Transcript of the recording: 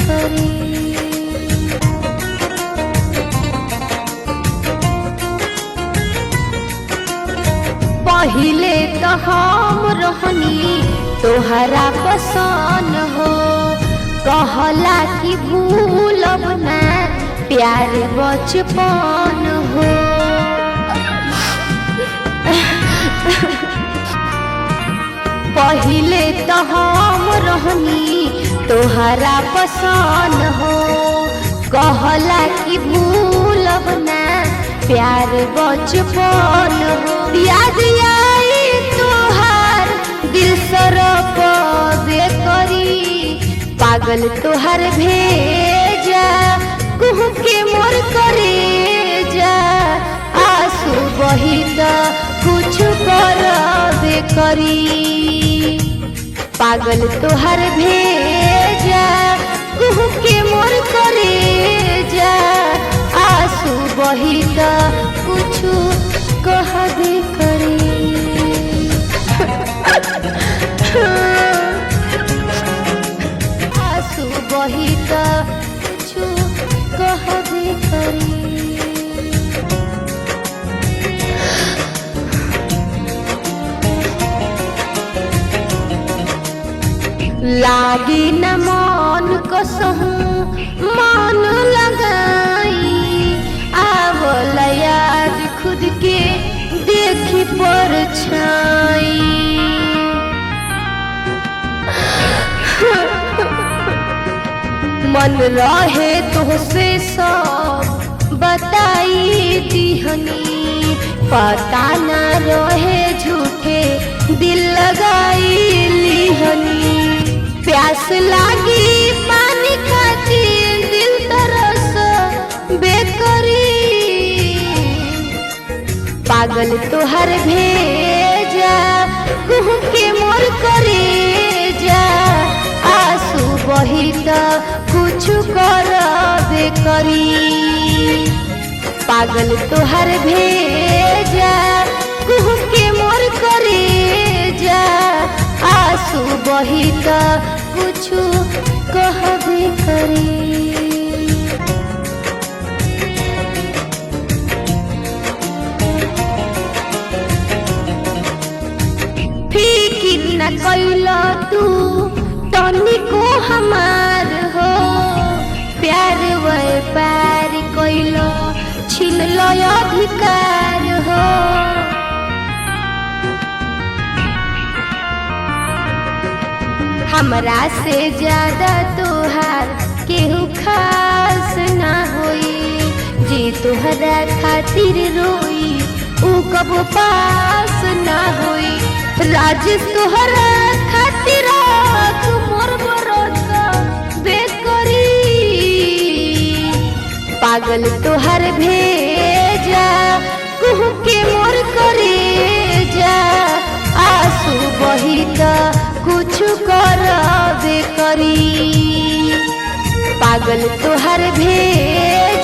करी। पहिले तो हम रहनी तोहरा पसंद हो, कहला कि भूलब ना प्यार बचपन हो। पहिले तो हम रहनी तोहरा पसंद हो, कहला कि भूलब ना प्यार बचपन हो। याद आई तोहार दिल सरप करी, पागल तोहर भेजा कुह के मोर करे जा। आंसू बही त कुछ करबे करी, पागल तोहर भेजा कुह के मोर करे जा। आंसू बही त कुछ कहबे करी। आंसू बही त कुछ कहबे करी। लागी न मन कसहु मन लगाई, आवल याद खुद के देखी परछाई। मन रहे तोहसे सब बताई दिहनी, पता न रहे झूठे दिल लगाई लिहनी। प्यास लागी पानी खातिर दिल तरस बेकरी, पागल तोहर भेजा कुह के मोर करे जा। आंसू बही त कुछ करबे करी, पागल तोहर भेजा कुह के मोर करे जा। आंसू बही त कुछ कहबे करी। फिकिर न कैला तू तनिको हमार हो, प्यार व्यापार कैला छिन लो अधिकार हो। हमरा से ज्यादा तोहार केहू खास ना होई, जे तोहरा खातिर रोई ऊ कबो पास ना होई। राजेश तोहरा खातिर तू मोर भरोसा बेकरी, पागल तोहर भेजा कुह के मोर करे जा। आंसू बही त कुछ करबे करी, पागल तोहर भेजा